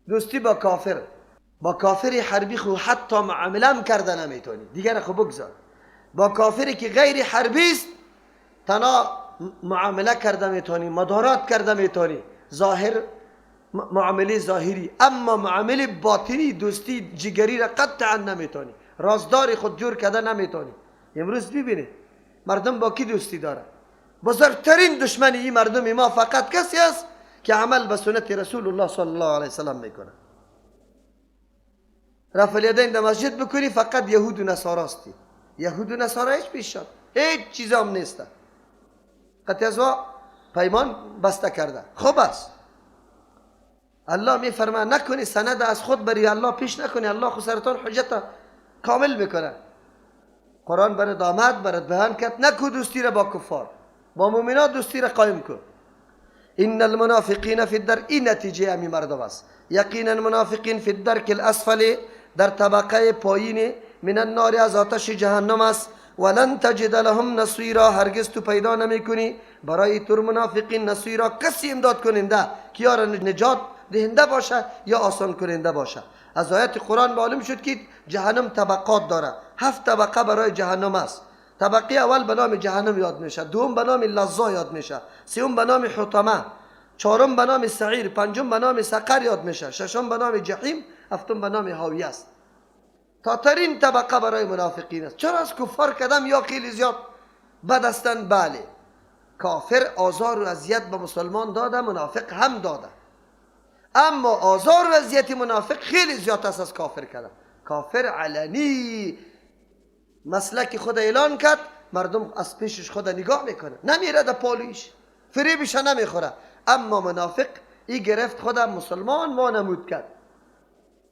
دوستی با کافر، با کافری حربی خو حتی معامله هم کرده نمیتونی، دیگر خو بگذار. با کافری که غیر حربی است تنها معامله کرده میتونی، مدارات کرده میتونی، ظاهر معامله ظاهری، اما معامله باطنی دوستی جگری را قطعا نمیتونی، رازداری خود جور کرده نمیتونی. امروز ببینید مردم با کی دوستی داره؟ بزرگترین دشمن این مردم ما فقط کسی است که عمل به سنت رسول الله صلی الله علیه وسلم میکنه. رفع الیدین در مسجد بکنی فقط یهود و نصارا هستی. یهود و نصارا هیچ پیش شد، هیچ چیز هم نیست. قطع از پیمان بسته کرده. خوب است، الله می فرماید نکنی سند از خود بری الله پیش نکنی، الله خود سرتان حجت کامل بکنه. قرآن برات آمد، برات بیان کرد نکو دوستی را با کفار، با مؤمنان دوستی را قایم کن. ان المنافقین فی الدرک، این نتیجه همی مردم است. یقینا منافقین فی الدرک الاسفل، در طبقه پایین، من النار، از آتش جهنم است. ولن تجد لهم نصیرا، هرگز تو پیدا نمیکنی برای تو منافقین نصیرا، کسی امداد کننده که یا نجات دهنده باشه یا آسان کننده باشه. از آیات قرآن معلوم شد که جهنم طبقات داره، 7 طبقه برای جهنم است. طبقه اول به نام جهنم یاد میشه، دوم به نام لظا یاد میشه، سوم به نام حطمه، چهارم به نام سعیر، پنجم به نام سقر یاد میشه، ششم به نام جحیم، هفتم به نام هاویه است. تاترین طبقه برای منافقین است. چرا از کفار کدم یا خیلی زیاد بد هستند؟ بله، کافر آزار و اذیت به مسلمان داده، منافق هم داده، اما آزار و اذیت منافق خیلی زیاد است از کافر کدم. کافر علنی مسلک خود اعلان کرد، مردم از پیشش خود نگاه میکنه، نمیره در پالویش، فریبش نمیخوره. اما منافق ای گرفت خودم مسلمان ما نمود کرد.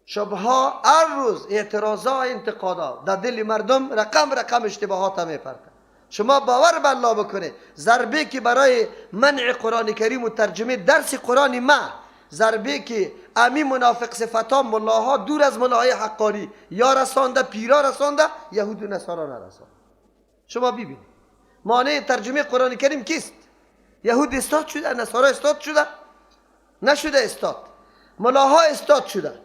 شبها هر روز اعتراضا انتقادا در دل مردم رقم اشتباهات میپرده. شما باور به الله بکنه، ضربه که برای منع قرآن کریم و ترجمه درس قرآن ما، ضربه که امی منافق صفتا ملاها دور از ملاهای حقانی یا رسانده، پیرا رسانده، یهود و نصارا نرسانده. شما ببینید مانع ترجمه قرآن کریم کیست؟ یهود استاد شده، نصارا استاد شده؟ نشده استاد، ملاها استاد شده،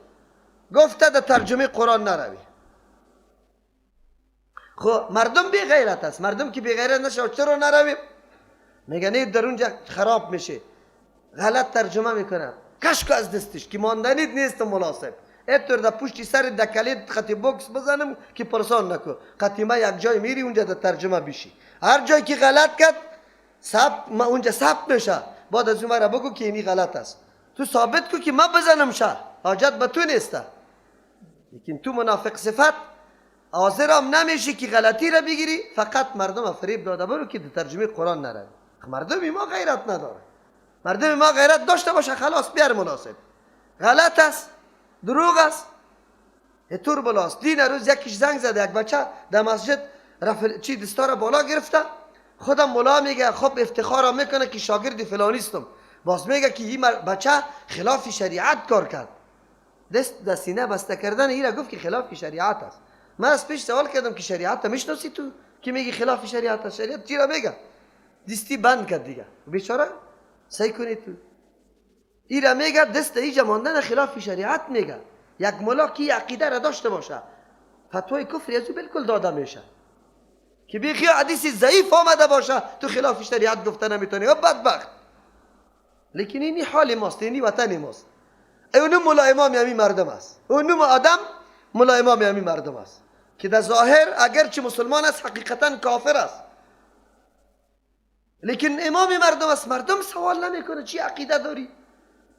گفته در ترجمه قرآن نروی. خب مردم بی غیرت است، مردم که بی غیرت نشه چرا نرویم؟ میگن در اونجا خراب میشه، غلط ترجمه میکنن، کشک از دستش که ماندنید نیست مناسب. اینطور در پشت سر دکلید خطی بوکس بزنم که پرسان نکن، خطیمه یک جای میری اونجا در ترجمه بشی، هر جایی که غلط کرد اونجا ثبت میشه، بعد از اون را بگو که اینی غلط است، تو ثابت کو که ما بزنم شه، حاجت به تو نیسته. لیکن تو منافق صفت حاضرم نمیشی که غلطی را بگیری، فقط مردم فریب داده برو که در ترجمه قرآن نروی. مردم ما غیرت نداره، مردم ما غیرت داشته باشه خلاص بیار مناسب. غلط است، دروغ است، طور بلاست. دین روز یکیش زنگ زده، یک بچه در مسجد چی دستار بالا گرفته، خودم ملا میگه خب افتخارم میکنه که شاگرد فلانیستم، باز میگه که این بچه خلاف شریعت کار کرد، دست سینه بسته کردن اینا گفت که خلاف شریعت است. من از پیش سوال کردم که شریعت میشناسی تو که میگی خلاف شریعت است؟ شریعت چی را میگه؟ دستی بند کرد دیگه، بیچاره صحیح کنید تو. اینا میگه دست ایجا ماندن خلاف شریعت میگه. یک ملا کی عقیده را داشته باشه فتوای کفر ازو بالکل داده میشه که بیخی حدیث ضعیف آمده باشه تو خلاف شریعت گفته نمیتونی و بدبخت. لیکن اینی حال ماست، اینی وطن ماست. اونم ملا امام همین مردم است، اونم آدم ملا امام همین مردم است که در ظاهر اگرچه مسلمان است حقیقتا کافر است، لیکن امام مردم است. مردم سوال نمیکنه چی عقیده داری،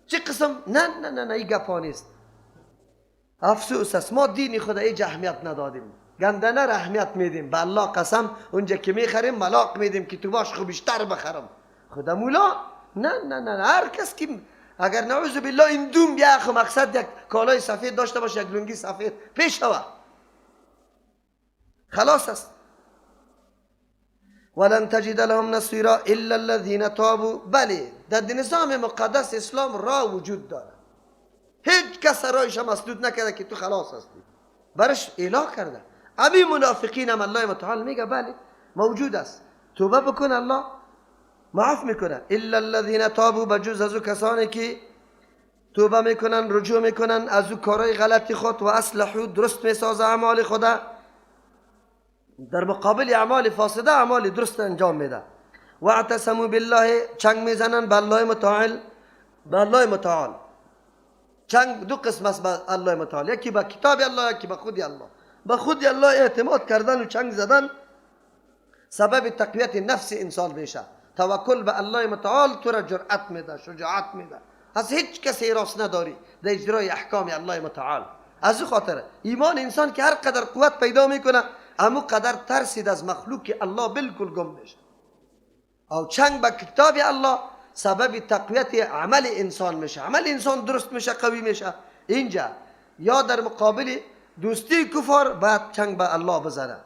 چی قسم، نه نه نه نه، این گپا نیست. افسوس است ما دین خدا ایج اهمیت ندادیم، گندنه را اهمیت میدیم. به الله قسم اونجا که میخریم ملاق میدیم که تو باش خوب بیشتر بخرم. خدا مولا نه نه نه، هر کس که اگر نعوذ بالله این دوم بیا خو مقصد یک کالای سفید داشته باشه، یک لنگی سفید پیش شوه خلاص است. ولن تجد لهم نصیرا الا الذين تابوا. بله در نظام مقدس اسلام راه وجود داره، هیچ کس رایش مسدود نکرده که تو خلاص هستی، برش اله کرده. همین منافقین هم الله متعال میگه بله موجود است، توبه بکن الله معاف میکنه. الا الذين تابوا، بجز از کسانی که توبه میکنن، رجوع میکنن از او کارهای غلطی خود و اصلحو درست میسازه اعمال خدا، در مقابل اعمال فاسده اعمال درست انجام میده. و اعتصموا بالله، چنگ میزنن به الله متعال. به الله متعال چنگ دو قسم است به الله متعال، یکی به کتاب الله، یکی به خودی الله. به خودی الله اعتماد کردن و چنگ زدن سبب تقویت نفس انسان میشه. توکل به الله متعال تو را جرأت میده، شجاعت میده، از هیچ کسی راست نداری در اجرای احکام الله متعال. از این خاطر ایمان انسان که هر قدر قوت پیدا میکنه همو قدر ترسید از مخلوق الله بالکل گم میشه. او چنگ به کتاب الله سبب تقویت عمل انسان میشه، عمل انسان درست میشه، قوی میشه. اینجا یا در مقابل دوستی کفار باید چنگ به الله بزنه.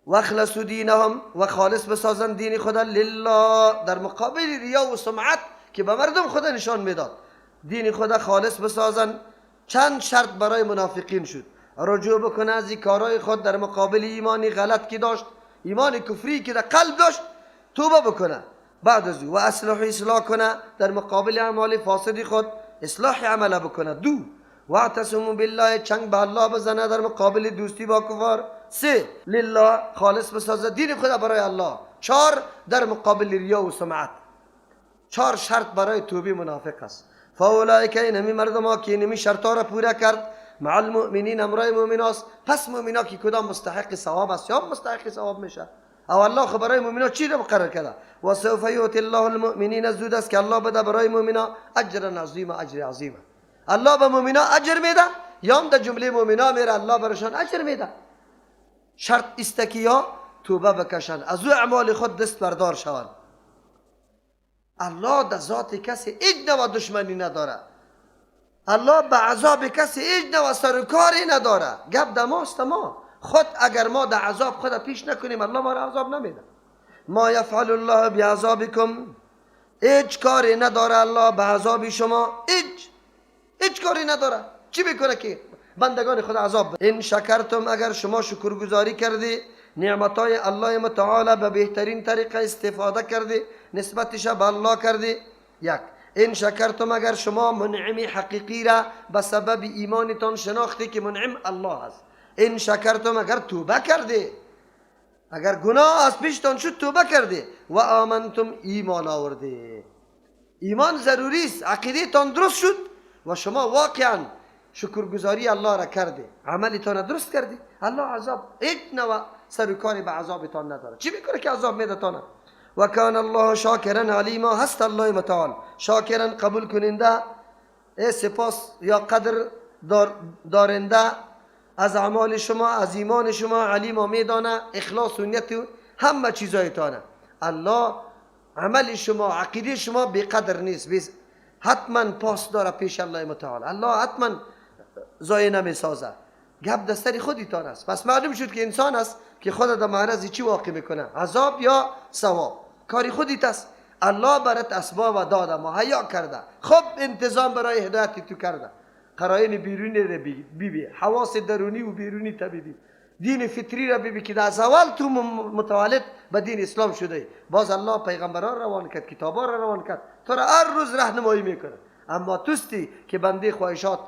و اخلصوا دینهم، و خالص بسازن دین خدا لله، در مقابل ریا و سمعت که به مردم خدا نشان میداد، دین خدا خالص بسازن. چند شرط برای منافقین شد، رجوع بکنه از این کارهای خود در مقابل ایمانی غلط که داشت، ایمان کفری که در قلب داشت، توبه بکنه. بعد از او و اصلاح کنه در مقابل اعمال فاسد خود، اصلاح عمل بکنه. دو و اعتصموا بالله، چنگ به الله بزنه در مقابل دوستی با کفار. سه لله، خالص بسازه دین خدا برای الله. چهار در مقابل ریا و سمعت. چهار شرط برای توبه منافق است. فاولئک، این همی مردم ها که اینمی شرطا را پورا کرد، مع المؤمنین، امرای مؤمن است. پس مؤمنا که کدام مستحق ثواب است یا مستحق ثواب میشه. او الله خب برای مؤمنا چی را مقرر کرده؟ و سوف یؤتی الله المؤمنین، زود است که الله بده برای مؤمنا اجرا عظیما، اجر عظیما. الله به مؤمنا اجر میده، یا هم در جمله مؤمنا میره الله برشان اجر میده. شرط است که یا توبه بکشن، از او اعمال خود دست بردار شوند. الله در ذات کسی هیچ نوع دشمنی نداره. الله به عذاب کسی هیچ نوع سر و کاری نداره. گپ در ماست. ما خود اگر ما در عذاب خود پیش نکنیم الله ما را عذاب نمیده. ما یفعل الله بعذابکم، هیچ کاری نداره الله به عذاب شما، هیچ کاری نداره. چی بکنه که بندگان خدا عذاب بده؟ ان شکرتم، اگر شما شکرگزاری کردی نعمتای الله متعال به بهترین طریقه استفاده کردی، نسبتش به الله کردی. یک، ان شکرتم، اگر شما منعم حقیقی را به سبب ایمانتان شناختی که منعم الله است. ان شکرتم، اگر توبه کردی، اگر گناه از پیشتان شد توبه کردی. و آمنتم، ایمان آوردی. ایمان ضروری است، عقیده تان درست شد و شما واقعا شکرگزاری الله را کردی، عملتان درست کردی، الله عذاب هیچ نوع سر و کاری به عذابتان نداره. چی میکنه که عذاب میده تانه؟ و کان الله شاکرا علیما، هست الله متعال شاکرا قبول کننده، سپاس یا قدر دارنده از اعمال شما، از ایمان شما، علیما میدانه اخلاص و نیت و همه چیزایتانه. الله عمل شما، عقیده شما بی قدر نیست، حتما پاس داره پیش الله متعال. الله حتما ضایع نمیسازه. گپ دستری خودیتان است. پس معلوم شد که انسان است که خود در معرض چی واقع میکنه، عذاب یا ثواب. کاری خودیت است. الله برات اسباب و داده، مهیا کرده، خب انتظام برای هدایت تو کرده. قرائن بیرونی را ببی، حواس درونی و بیرونی طبیبی، دین فطری را ببی که در از اول تو متولد به دین اسلام شده. باز الله پیغمبران روان کرد، کتابا را روان کرد، تو را هر روز راهنمایی میکنه. اما توستی که بنده خواهشات،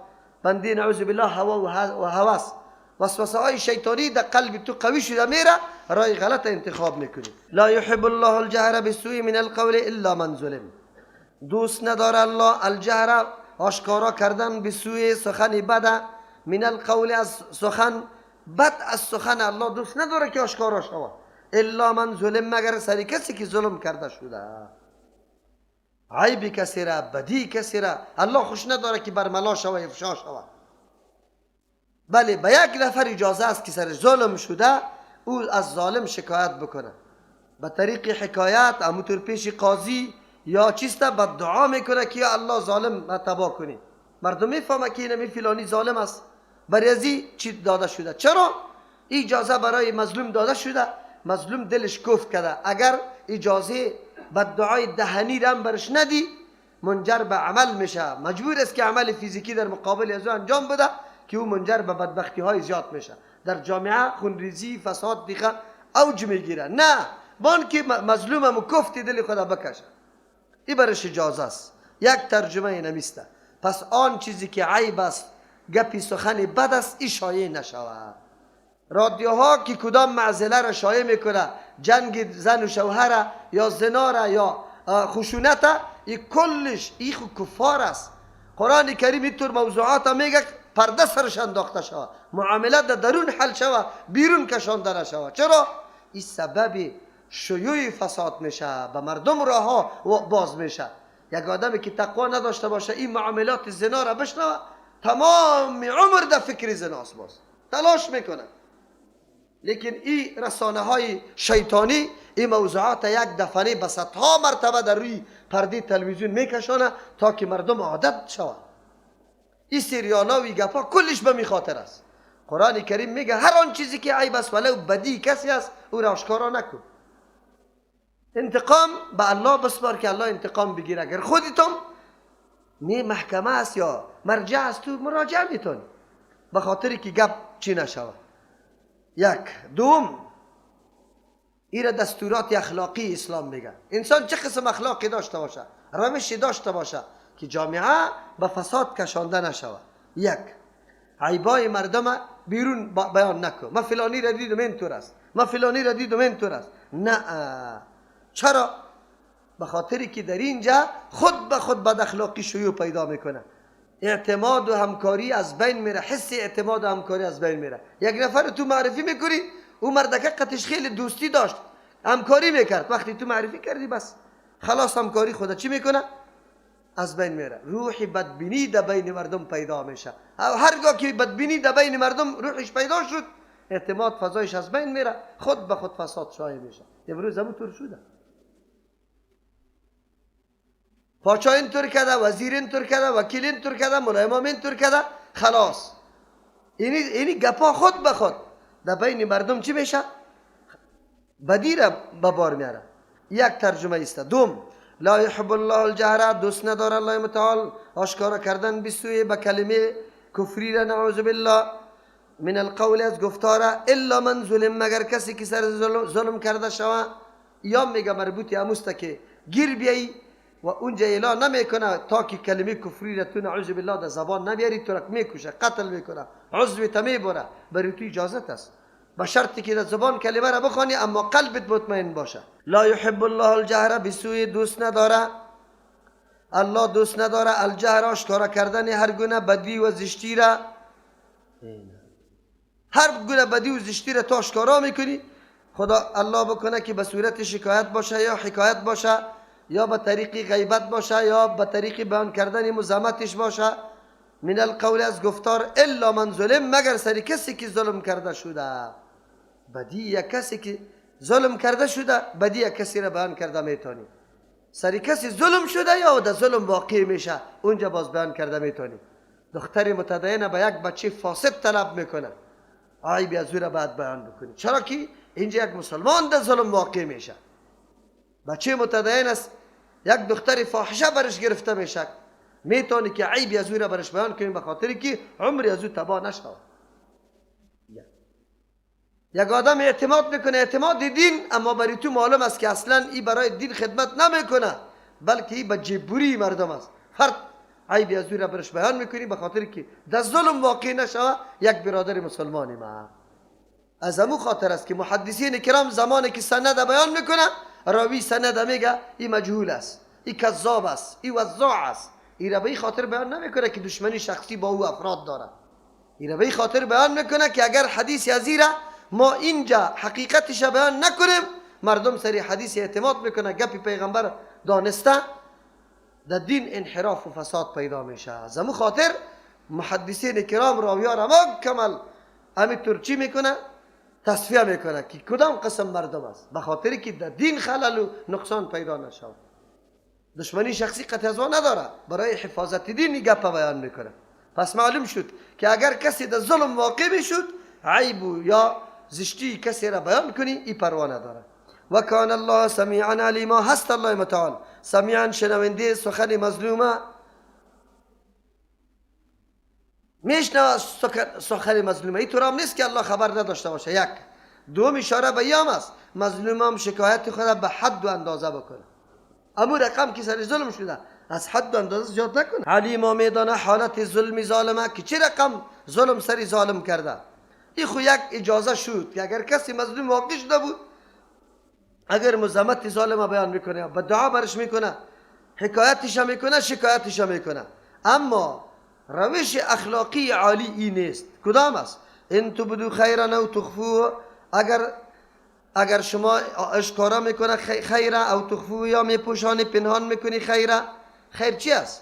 بنده نعوذ بالله هوا و هوس، وسوسه های شیطانی در قلب تو قوی شده میره، رای غلط انتخاب میکنی. لا یحب الله الجهر بالسوء من القول الا من ظلم، دوست نداره الله الجهر، آشکارا کردن بالسوء، سخن بد، من القول، از سخن بد، از سخن الله دوست نداره که آشکارا شود. الا من ظلم، مگر سری کسی که ظلم کرده شده، عیب کسی را، بدی کسی را الله خوش نداره که برملا شود، افشا شود. بله به یک نفر اجازه است که سر ظلم شده او از ظالم شکایت بکنه به طریق حکایت، همونطور پیش قاضی یا چیسته بد دعا میکنه که یا الله ظالم تباه کنی. مردم میفهمه که اینمی فلانی ظالم است، برای ازی چی داده شده. چرا؟ اجازه برای مظلوم داده شده، مظلوم دلش کفر کرده. اگر اجازه بد دعای دهنی رم برش ندی منجر به عمل میشه، مجبور است که عمل فیزیکی در مقابل از انجام بده که او منجر به بدبختی های زیاد میشه. در جامعه خونریزی، فساد دیگه اوج میگیره. نه، بان که مظلومم و کفت دل خدا بکشه، این برش اجازه است. یک ترجمه نمیسته. پس آن چیزی که عیب است، گپی سخن بد است، این شایع نشود. رادیوها که کدام معضله را شایع میکنه، جنگ زن و شوهر یا زنا را یا خشونت، این کلش این کفار است. قرآن کریم اینطور موضوعات میگه پرده سرش انداخته شود، معاملات در درون حل شود، بیرون کشانده نشود. چرا؟ این سبب شیوع فساد میشه، به مردم راه ها باز میشه. یک آدمی که تقوا نداشته باشه این معاملات زنا را بشنوه، تمام عمر در فکر زناست، باز تلاش میکنه. لیکن این رسانه های شیطانی این موضوعات یک دفعه به صدها مرتبه در روی پرده تلویزیون میکشانه تا که مردم عادت شود. این سریال ها و گپا کلش به می خاطر است. قرآن کریم میگه هر آن چیزی که عیب است ولو بدی کسی است او را آشکارا نکن. انتقام به الله بسپار که الله انتقام بگیره. اگر خودتون نه محکمه است یا مرجع است تو مراجعه میتونی، به خاطری که گپ چی نشود. یک دوم، این دستورات اخلاقی اسلام میگه انسان چه قسم اخلاقی داشته باشه، روشی داشته باشه که جامعه به فساد کشانده نشود. یک، عیبای مردم بیرون بیان نکن. ما فلانی را دیدم اینطور است، ما فلانی را دیدم اینطور است. نه. چرا؟ به خاطری که در اینجا خود به خود بد اخلاقی شیوع پیدا میکنه، اعتماد و همکاری از بین میره، حس اعتماد و همکاری از بین میره. یک نفر تو معرفی میکنی، او مردکه قطش خیلی دوستی داشت، همکاری میکرد، وقتی تو معرفی کردی بس خلاص همکاری خدا چی میکنه؟ از بین میره. روحی بدبینی در بین مردم پیدا میشه. هرگاه که بدبینی در بین مردم روحش پیدا شد، اعتماد فضایش از بین میره، خود به خود فساد شایع میشه. امروز همونطور شده. پاچا اینطور کرده، وزیر اینطور کرده، وکیل اینطور کرده، ملایمام اینطور کرده، خلاص اینی گپا خود به خود در بین مردم چی میشه؟ بدی را به بار میاره. یک ترجمه است. دوم، لا يحب الله الجهر، دوست نداره الله متعال آشکارا کردن بسوی به کلمه کفری را، نعوذ بالله، من القول، از گفتار، الا من ظلم، مگر کسی که سر ظلم کرده شوه. یا میگه مربوطی هموسته که گیر بیایی و اونجا اعلان نمیکنه تا که کلمه کفری را تو نعوذ بالله در زبان نبیاری، تو را میکشه، قتل میکنه، عضویت میبره. برای تو اجازت است، با شرطی که در زبان کلمه را بخوانی اما قلبت مطمئن باشه. لا يحب الله الجهر، بسوی دوست نداره الله، دوست نداره الجهر، آشکارا کردن هر گونه بدی و زشتی را. هر گونه بدی و زشتی را تو آشکارا میکنی، خدا الله بکنه که به صورت شکایت باشه یا حکایت باشه یا به طریق غیبت باشه یا به طریق بیان کردن مذمتش باشه. من القول، از گفتار، الا من ظلم، مگر سری کسی که ظلم کرده شده. بدی یا کسی که ظلم کرده شده، بدی یا کسی را بیان کرده میتونی. سری کسی ظلم شده یا در ظلم واقع میشه، اونجا باز بیان کرده میتونی. دختری متدین به یک بچه فاسد طلب میکنه، عیب از او را باید بیان بکنی. چرا که اینجا یک مسلمان در ظلم واقع میشه. بچه متدین است، یک دختر فاحشه برش گرفته میشه، میتونی که عیب از او را برش بیان کنی، به خاطری که عمری از او تباه نشود. یک آدم اعتماد میکنه، اعتماد دین، اما برای تو معلوم است که اصلا این برای دین خدمت نمیکنه، بلکه این به جبوری مردم است. فرد عیب از او را برش بیان میکنی به خاطری که در ظلم واقع نشود. یک برادر مسلمانی ما از همون خاطر است که محدثین کرام زمانی که سند بیان میکنه، راوی سند میگه این مجهول است، این کذاب است، این وضاع است. این را به این خاطر بیان نمیکنه که دشمنی شخصی با او افراد داره. این را به این خاطر بیان میکنه که اگر حدیث ازیره ما اینجا حقیقتش بیان نکنیم، مردم سری حدیث اعتماد میکنه، گپی پیغمبر دانسته، در دین انحراف و فساد پیدا میشه. از همون خاطر محدثین کرام راویان را کمال همینطور چی میکنه؟ تصفیه میکنه که کدام قسم مردم است، به خاطری که در دین خلل و نقصان پیدا نشود. دشمنی شخصی قطع از نداره، برای حفاظت دین گپ بیان میکنه. پس معلوم شد که اگر کسی در ظلم واقع میشد، عیب یا زشتی کسی را بیان کنی، این پروا نداره. و کان الله سمیعا علیما، هست الله متعال سمیعا شنونده سخن مظلومه، میشنوه سخن مظلومه. این طور هم نیست که الله خبر نداشته باشه. یک دوم اشاره به ایام است، مظلوم هم شکایت خود به حد و اندازه بکنه. امو رقم که سر ظلم شده از حد اندازه زیاد نکنه. علیم میدانه حالت ظلم ظالمه که چه رقم ظلم سری ظالم کرده. این خو یک اجازه شد که اگر کسی مظلوم واقع شده بود، اگر مذمت ظالم بیان میکنه، بدعا برش میکنه، حکایتش میکنه، شکایتش میکنه، اما روش اخلاقی عالی این نیست. کدام است؟ ان تبدو خیرا او تخفوه، اگر شما اشکارا میکنه خیره، او تخفوه یا میپوشانی پنهان میکنی خیره. خیر چی است؟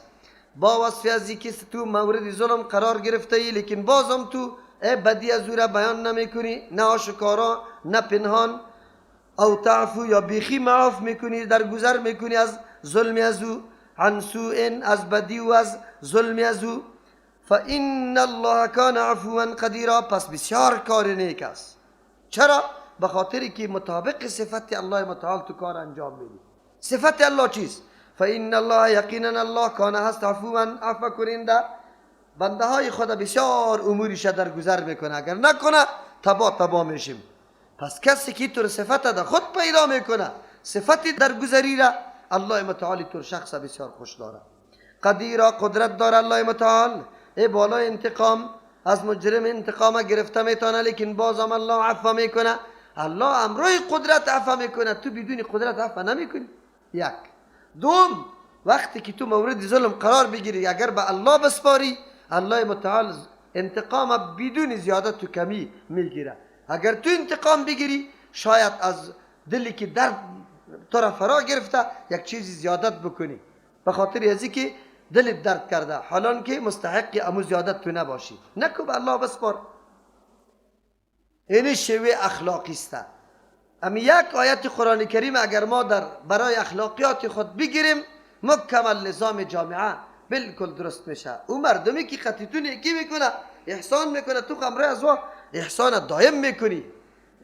با وصف از که تو مورد ظلم قرار گرفته ای، لیکن بازم تو بدی از او را بیان نمیکنی، نه آشکارا نه پنهان. او تعفو یا بیخی معاف میکنی، درگذر میکنی از ظلم از او، عن سوء از بدی و از ظلم از او. فان الله کان عفوا قدیرا، پس بسیار کار نیک است. چرا؟ به خاطری که مطابق صفت الله متعال تو کار انجام میدی. صفت الله چیست؟ فان الله، یقینا الله، کان هست عفوا، عفو کننده، بنده های خود بسیار اموریش درگذر میکنه، اگر نکنه تباه میشیم. پس کسی که تو صفت ده خود پیدا میکنه، صفت درگذری را، الله متعال تو شخص بسیار خوش داره. قدیرا، قدرت داره الله متعال، ای بالا انتقام از مجرم انتقام گرفته میتونه، لیکن بازم الله عفو میکنه. الله امروی قدرت عفو میکنه، تو بدون قدرت عفو نمیکنی. یک. دوم، وقتی که تو مورد ظلم قرار بگیری، اگر به الله بسپاری، الله متعال انتقام بدون زیادت و کمی میگیره. اگر تو انتقام بگیری، شاید از دلی که درد تو را فرا گرفته یک چیزی زیادت بکنی، به خاطر ازی که دلت درد کرده، حالان که مستحق امو زیادت تو نباشی. نکو به الله بسپار. این شیوه اخلاقی است. اما یک آیت قرآن کریم اگر ما برای اخلاقیات خود بگیریم، مکمل نظام جامعه بالکل درست میشه. او مردمی که خطیتون یکی میکنه، احسان میکنه، تو خمره از احسان دائم میکنی،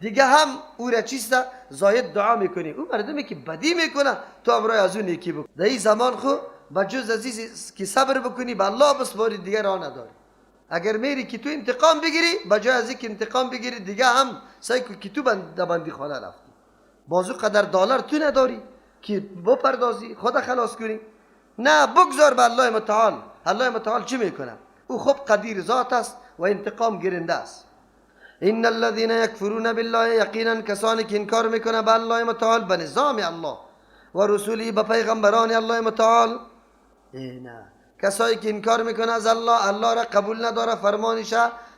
دیگه هم او را چیست زاید دعا میکنی. او مردمی که بدی میکنه، تو امرای از اون یکی بکن. در این زمان خو بجز عزیز که صبر بکنی، به الله بسپاری، دیگه راه نداری. اگر میری که تو انتقام بگیری، بجای از اینکه انتقام بگیری، دیگه هم سعی کن که تو بندی خانه رفتی. بازو قدر دلار تو نداری که بپردازی خدا خلاص کنی. نه، بگذار به الله متعال. الله متعال چی میکنه؟ او خب قدیر ذات است و انتقام گیرنده است. ان الذين يكفرون بالله، یقینا کسانی که انکار میکنه به الله متعال، به نظام الله و رسولی، به پیغمبران الله متعال. نه، کسایی که انکار میکنه از الله، الله را قبول نداره، فرمانش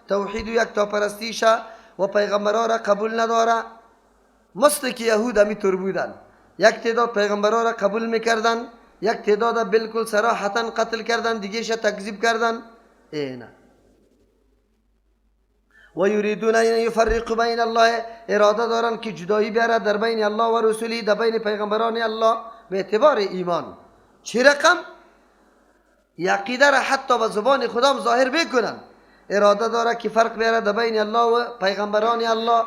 توحید و یکتاپرستیش و پیغمبران را قبول نداره. مثل که یهود همینطور بودن، یک تعداد پیغمبران را قبول میکردن، یک تعداد بالکل صراحتا قتل کردن، دیگهش تکذیب کردن. نه. و یریدون ان یفرقوا بین الله، اراده دارن که جدایی بیاره در بین الله و رسولی، در بین پیغمبران الله به اعتبار ایمان. چه رقم؟ عقیده را حتی به زبان خودم ظاهر بکنن. اراده داره که فرق بیاره در بین الله و پیغمبران الله.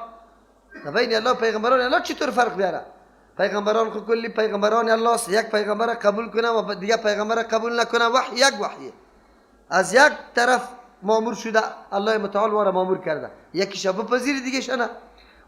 در بین الله و پیغمبران الله چطور فرق بیاره؟ پیغمبران خود کلی پیغمبران الله است، یک پیغمبر قبول کنه و دیگه پیغمبر قبول نکنه، وحی یک وحی از یک طرف مامور شده، الله متعال واره مامور کرده، یکیش بپذیری دیگه نه.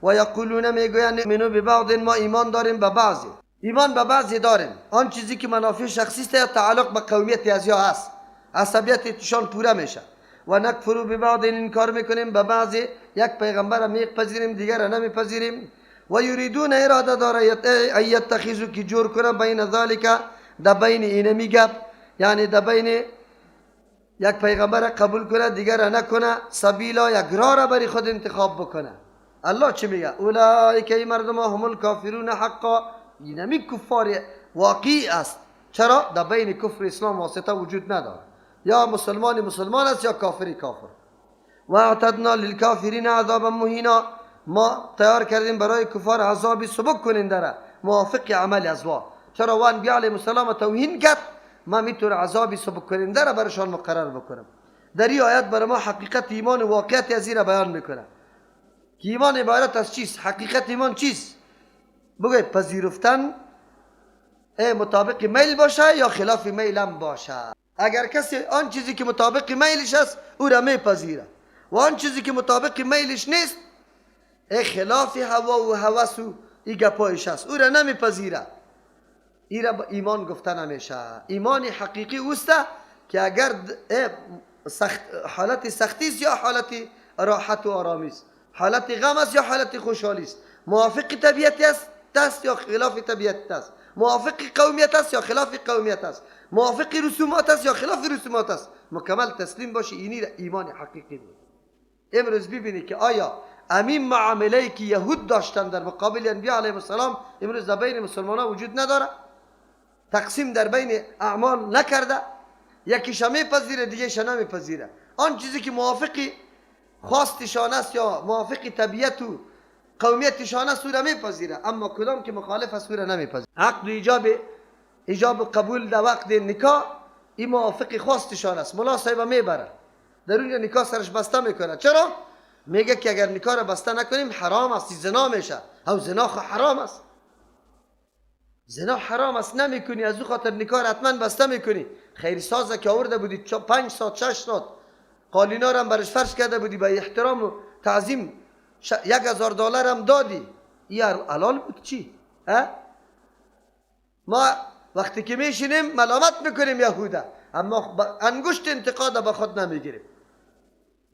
و یقولون میگویند نؤمن ببعض، ما ایمان داریم به بعضی، ایمان به بعضی داریم. آن چیزی که منافع شخصی است یا تعلق به قومیت ازیا هست، عصبیتشان پوره میشه. و نکفر ببعض، انکار میکنیم به بعضی، یک پیغمبر میپذیریم دیگر نمیپذیریم. و یریدون، اراده داره ایتخذوا که جور کنه بین ذالک، در بین این میگب، یعنی در بین یک پیغمبر قبول کنه دیگر نکنه، سبیلا، یک راه را برای خود انتخاب بکنه. الله چی میگه؟ اولئک، ای مردم هم الکافرون حقا، اینمی کفار واقعی است. چرا؟ در بین کفر اسلام واسطه وجود نداره، یا مسلمان است یا کافر. و اعتدنا للکافرین عذابا مهینا، ما تیار کردیم برای کفار عذابی سبک کننده را موافق عمل ازوا. چرا؟ و انبیاء علیهم السلام توهین کرد، ما میتونه عذابی سبک کننده را برشان مقرر بکنم. در این آیت برای ما حقیقت ایمان و واقعیت از این را بیان میکنه که ایمان عبارت از چیست. حقیقت ایمان چیست؟ بگوی پذیرفتن مطابق میل باشه یا خلاف میل هم باشه. اگر کسی آن چیزی که مطابق میلش است او را میپذیره و آن چیزی که مطابق میلش نیست، خلاف هوا و هوس و این گپایش است، او را نمیپذیره. این را ایمان گفته نمیشه. ایمان حقیقی اوست که اگر حالت سختی است یا حالت راحت و آرامی است، حالت غم است یا حالت خوشحالی است، موافق طبیعت است یا خلاف طبیعت است، موافق قومیت است یا خلاف قومیت است، موافق رسومات است یا خلاف رسومات است، مکمل تسلیم باشی. اینی ایمان حقیقی بود. امروز ببینید که آیا امین معامله‌ای که یهود داشتن در مقابل انبیاء علیهم السلام امروز در بین مسلمانان وجود نداره؟ تقسیم در بین اعمال نکرده، یکیش میپذیره دیگه‌ش نمیپذیره. آن چیزی که موافق خواستشان است یا موافق طبیعت و قومیتشان است او را میپذیره، اما کدام که مخالف است او را نمیپذیره. عقد و ایجاب و قبول در وقت نکاح این موافق خواستشان است، ملا صاحب میبره در اونجا نکاح سرش بسته میکنه. چرا؟ میگه که اگر نکاح را بسته نکنیم حرام است، زنا میشه. او زنا حرام است، زنا حرام است، نمیکنی، از او خاطر نکاح حتما بسته میکنی. خیر سازه که آورده بودی 5 ساعت 6 ساعت قالینا هم برش فرش کرده بودی، به احترام و تعظیم $1000 هم دادی، این حلال بود چی؟ ما وقتی که میشینیم ملامت میکنیم یهودا، اما انگشت انتقاد به خود نمیگیریم.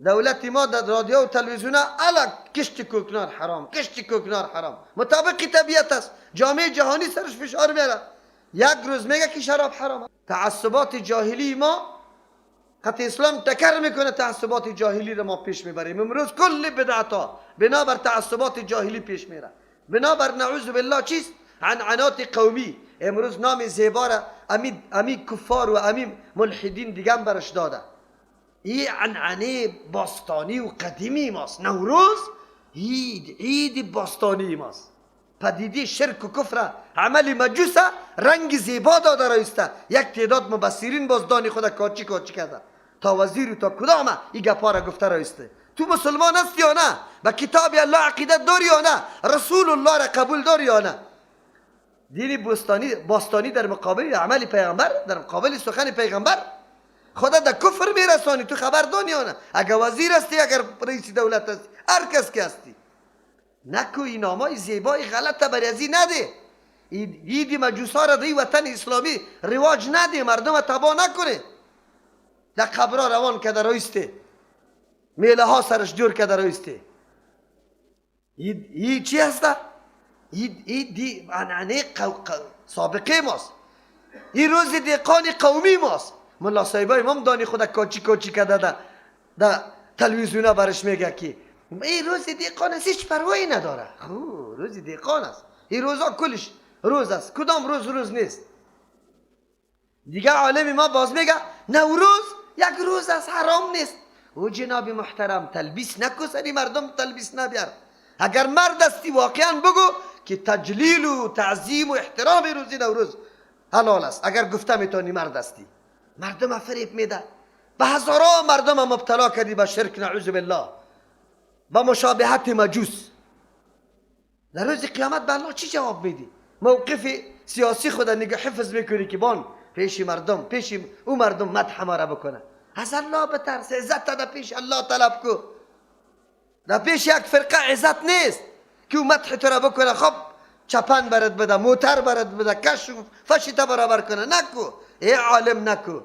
دولت ما در رادیو و تلویزیون الا کشت کوکنار حرام، کشت کوکنار حرام، مطابق طبیعت است. جامعه جهانی سرش فشار میاره، یک روز میگه که شراب حرام. تعصبات جاهلی ما خط اسلام تکر میکنه، تعصبات جاهلی رو ما پیش میبریم. امروز کل بدعتا بنابر تعصبات جاهلی پیش میره، بنابر نعوذ بالله چیست؟ عنعنات قومی. امروز نام زیبا را امی کفار و امی ملحدین دیگه برش داده. این عنعنه باستانی و قدیمی ماست. نوروز عید باستانی ماست. پدیده شرک و کفر عمل مجوسه رنگ زیبا داده رایسته. یک تعداد مبصرین باز دانی خود کاچی کرده تا وزیر تا کدامه این گپا را گفته رایسته. تو مسلمان هستی یا نه؟ به کتاب الله عقیدت داری یا نه؟ رسول الله را قبول داری یا نه؟ دین باستانی در مقابل عمل پیغمبر، در مقابل سخن پیغمبر خدا در کفر میرسانی. تو خبر دانی یا نه؟ اگر وزیر هستی، اگر رئیس دولت هستی، هر کس که هستی، نکو این نامای زیبای غلط برای ازی نده. عید مجوسا را در وطن اسلامی رواج نده، مردم تبا نکنه. در قبرها روان کده رایسته، میله ها سرش جور کده رایسته. این چی هسته؟ این عنعنه سابقه ماست. این روز دیقان قومی ماست. ملا صاحبای امام دانی خود کاچی کده در تلویزیونا برش میگه که این روز دیقان است، هیچ پروایی نداره. روز دیقان است، این روزا کلش روز است. کدام روز نیست. دیگه عالم ما باز میگه نوروز یک روز است، حرام نیست. او جناب محترم تلبیس نکو، سری مردم تلبیس نبیار. اگر مرد هستی واقعا بگو که تجلیل و تعظیم و احترام روز نوروز حلال است. اگر گفته میتونی مرد هستی. مردم فریب میده، به هزاران مردم مبتلا کردی به شرک نعوذ بالله، با مشابهت مجوس. در روز قیامت به الله چی جواب میدی؟ موقف سیاسی خود نگاه حفظ میکنی که بان پیش مردم، پیش او مردم مدح ما را بکنه. از الله بترس، عزت در پیش الله طلب کو. در پیش یک فرقه عزت نیست که او مدح تو را بکنه. خب چپن برد بده، موتر برد بده، کش فشیتا برابر کنه. نکو ای عالم، نکو.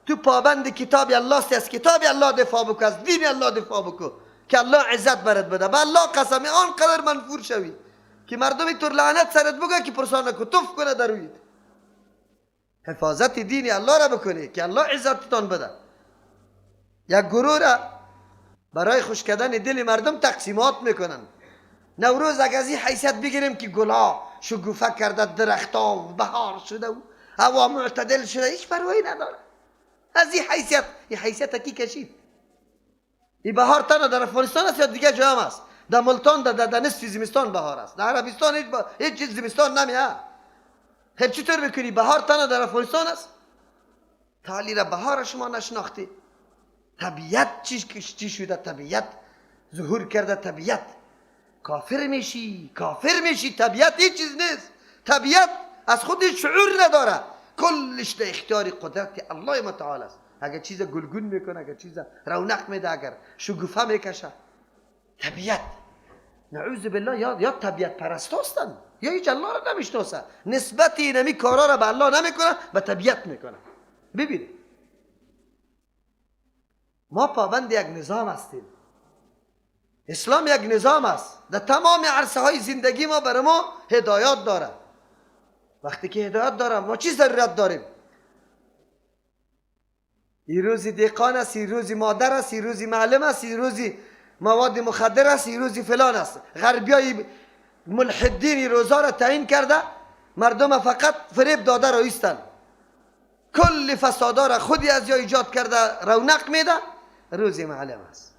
تو پابند کتاب الله است، از کتاب الله دفاع بکو، از دین الله دفاع بکو که الله عزت برد بده. به الله قسم آنقدر منفور شوی که مردمی تر لعنت سرت بگه که پرسان نکو، توف کنه در روید. حفاظت دین الله را بکنی که الله عزتتان بده. یک گروه را برای خوش کردن دل مردم تقسیمات میکنن. نوروز اگر از این حیثیت بگیریم که گلا شگوفه کرده، درختا بهار شده و هوا معتدل شده، هیچ پروایی نداره. از این حیثیت کی کشید؟ این بهار تنها در افغانستان است یا دیگه جا هم است؟ در ملتان در نصف زمستان بهار است، در عربستان هیچ چیز زمستان نمیه. خب چطور بکنی بهار تنها در افغانستان است؟ تالی را بهار شما نشناختی. طبیعت چی شده؟ طبیعت ظهور کرده. طبیعت کافر میشی. طبیعت هیچ چیز نیست. طبیعت از خودش شعور نداره، کلش در اختیار قدرت الله متعال است. اگر چیز گلگون میکنه، اگر چیز رونق میده، اگر شگوفه میکشه. طبیعت نعوذ بالله یا طبیعت پرست هستن یا هیچ الله را نمیشناسن، نسبت اینمی کارا را به الله نمیکنن، به طبیعت میکنن. ببینید ما پابند یک نظام هستیم. اسلام یک نظام است، در تمام عرصه های زندگی ما برای ما هدایات داره. وقتی که هدایت داره ما چی ضرورت داریم؟ این روزی دهقان است، این روزی مادر است، این روزی معلم است، این روزی مواد مخدر است، این روزی فلان است. غربیای ملحدین روزا را تعیین کرده، مردم فقط فریب داده را ایستن، کل فسادا را خودی از جا ایجاد کرده رونق میده. روزی معلم است،